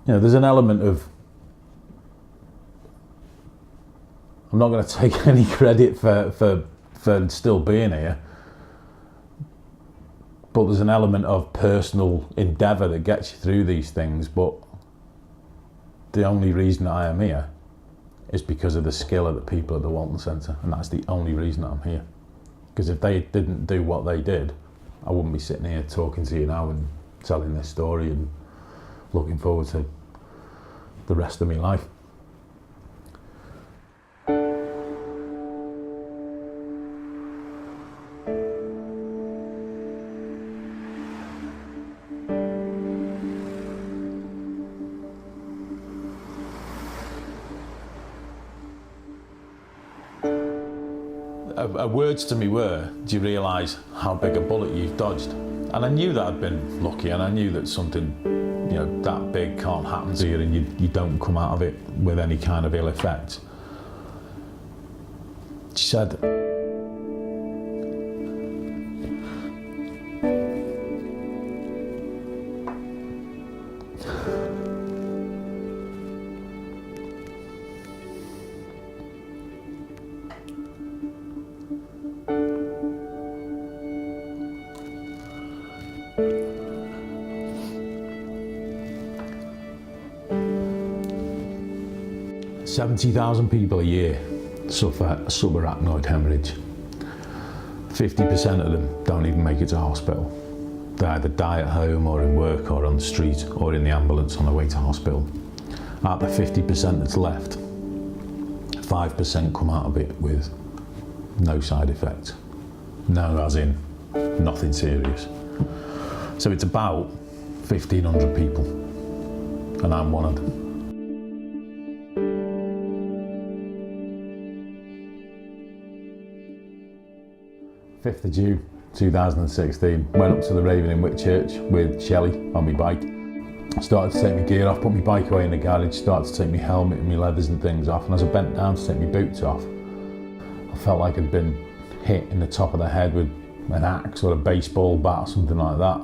there's an element of, I'm not going to take any credit for still being here, but there's an element of personal endeavour that gets you through these things. But the only reason I am here is because of the skill of the people at the Walton Centre, and that's the only reason I'm here. Because if they didn't do what they did, I wouldn't be sitting here talking to you now and telling this story and looking forward to the rest of my life. Her words to me were, do you realise how big a bullet you've dodged? And I knew that I'd been lucky, and I knew that something that big can't happen to you, and you don't come out of it with any kind of ill effect. She said, 70,000 people a year suffer subarachnoid hemorrhage. 50% of them don't even make it to hospital. They either die at home or in work or on the street or in the ambulance on the way to hospital. Out of the 50% that's left, 5% come out of it with no side effects. No, as in nothing serious. So it's about 1,500 people, and I'm one of them. 5th of June 2016, went up to the Raven in Whitchurch with Shelley on my bike. Started to take my gear off, put my bike away in the garage, started to take my helmet and my leathers and things off, and as I bent down to take my boots off, I felt like I'd been hit in the top of the head with an axe or a baseball bat or something like that,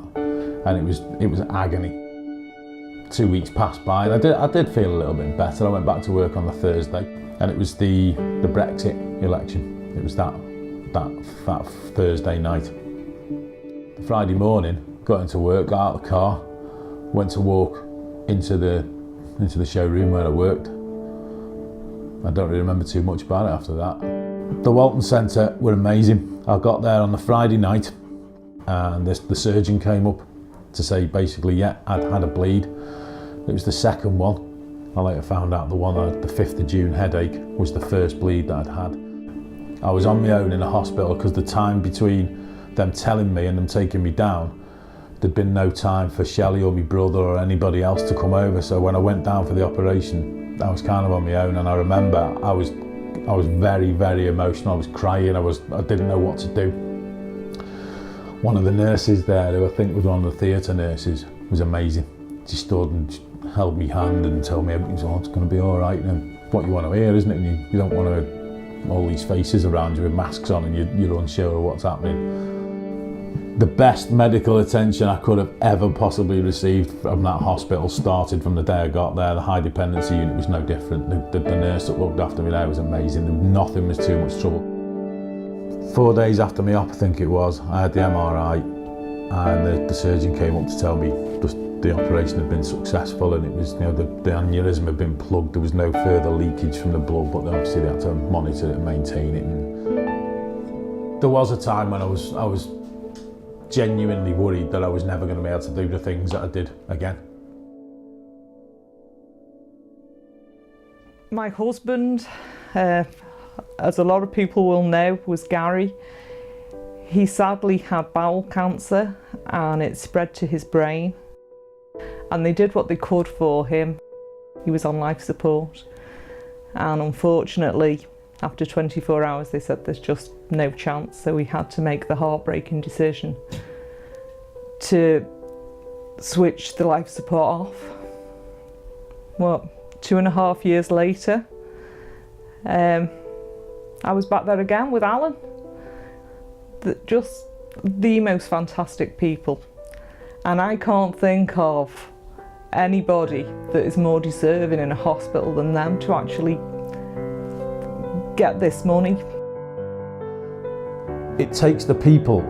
and it was agony. 2 weeks passed by, and I did feel a little bit better. I went back to work on the Thursday, and it was the Brexit election. It was that Thursday night. The Friday morning, got into work, got out of the car, went to walk into the showroom where I worked. I don't really remember too much about it after that. The Walton Centre were amazing. I got there on the Friday night, and the surgeon came up to say basically, yeah, I'd had a bleed. It was the second one. I later found out the one I had, the 5th of June headache, was the first bleed that I'd had. I was on my own in a hospital because the time between them telling me and them taking me down, there'd been no time for Shelley or my brother or anybody else to come over. So when I went down for the operation, I was kind of on my own, and I remember I was very, very emotional. I was crying. I didn't know what to do. One of the nurses there, who I think was one of the theatre nurses, was amazing. She stood and held me hand and told me everything's it's going to be all right. And what you want to hear, isn't it? And you don't want to all these faces around you with masks on, and you're unsure of what's happening. The best medical attention I could have ever possibly received from that hospital started from the day I got there. The high dependency unit was no different. The nurse that looked after me there was amazing. Nothing was too much trouble. 4 days after my op, I think it was, I had the MRI, and the surgeon came up to tell me the operation had been successful, and it was, the aneurysm had been plugged. There was no further leakage from the blood, but obviously they had to monitor it and maintain it. And there was a time when I was genuinely worried that I was never going to be able to do the things that I did again. My husband, as a lot of people will know, was Gary. He sadly had bowel cancer, and it spread to his brain. And they did what they could for him. He was on life support, and unfortunately after 24 hours they said there's just no chance, so we had to make the heartbreaking decision to switch the life support off. 2.5 years later, I was back there again with Alan. Just the most fantastic people. And I can't think of anybody that is more deserving in a hospital than them to actually get this money. It takes the people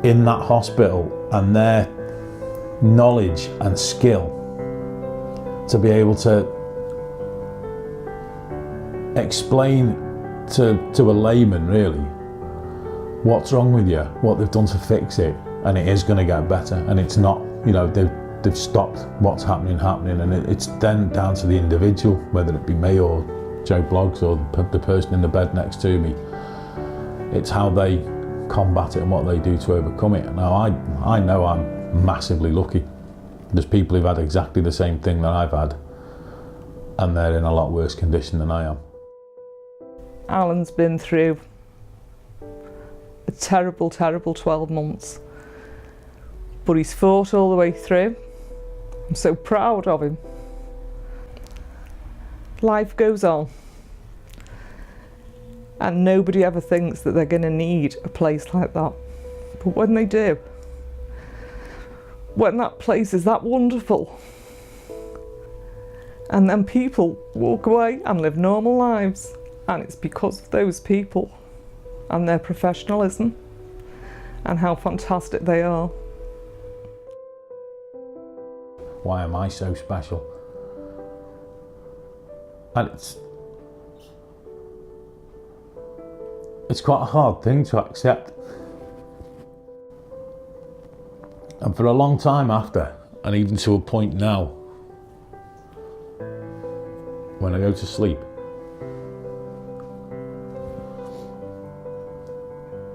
in that hospital and their knowledge and skill to be able to explain to a layman really what's wrong with you, what they've done to fix it, and it is going to get better, and it's not, you know, they've stopped what's happening, and it's then down to the individual, whether it be me or Joe Bloggs or the person in the bed next to me. It's how they combat it and what they do to overcome it. Now I know I'm massively lucky. There's people who've had exactly the same thing that I've had, and they're in a lot worse condition than I am. Alan's been through a terrible, terrible 12 months, but he's fought all the way through. I'm so proud of him. Life goes on, and nobody ever thinks that they're going to need a place like that. But when they do, when that place is that wonderful, and then people walk away and live normal lives, and it's because of those people and their professionalism and how fantastic they are. Why am I so special? And it's quite a hard thing to accept. And for a long time after, and even to a point now, when I go to sleep,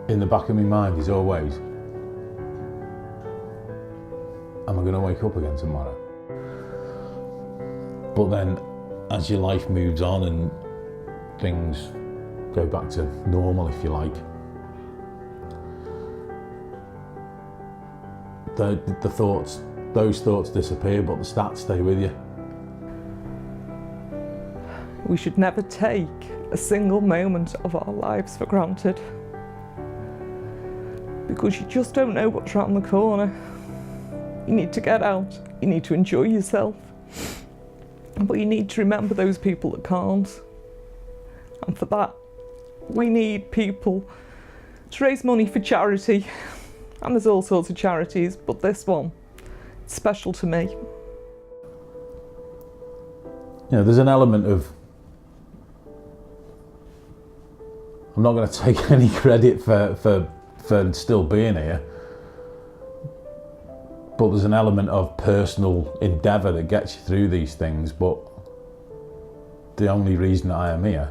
in the back of my mind is always, am I going to wake up again tomorrow? But then, as your life moves on and things go back to normal, if you like, those thoughts disappear, but the stats stay with you. We should never take a single moment of our lives for granted, because you just don't know what's around the corner. You need to get out, you need to enjoy yourself, but you need to remember those people that can't. And for that, we need people to raise money for charity. And there's all sorts of charities, but this one, it's special to me. You know, there's an element of, I'm not going to take any credit for still being here, but there's an element of personal endeavour that gets you through these things. But the only reason I am here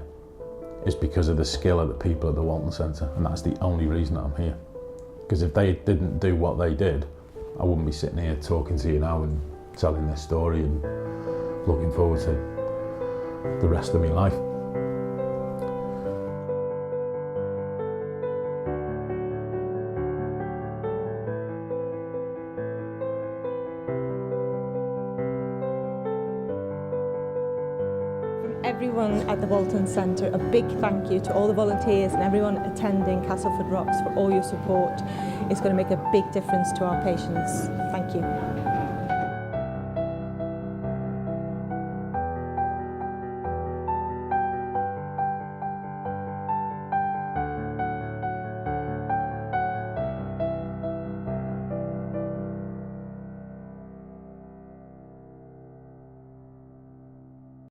is because of the skill of the people at the Walton Centre, and that's the only reason I'm here. Because if they didn't do what they did, I wouldn't be sitting here talking to you now and telling this story and looking forward to the rest of my life. Everyone at the Walton Centre, a big thank you to all the volunteers and everyone attending Castleford Rocks for all your support. It's going to make a big difference to our patients. Thank you.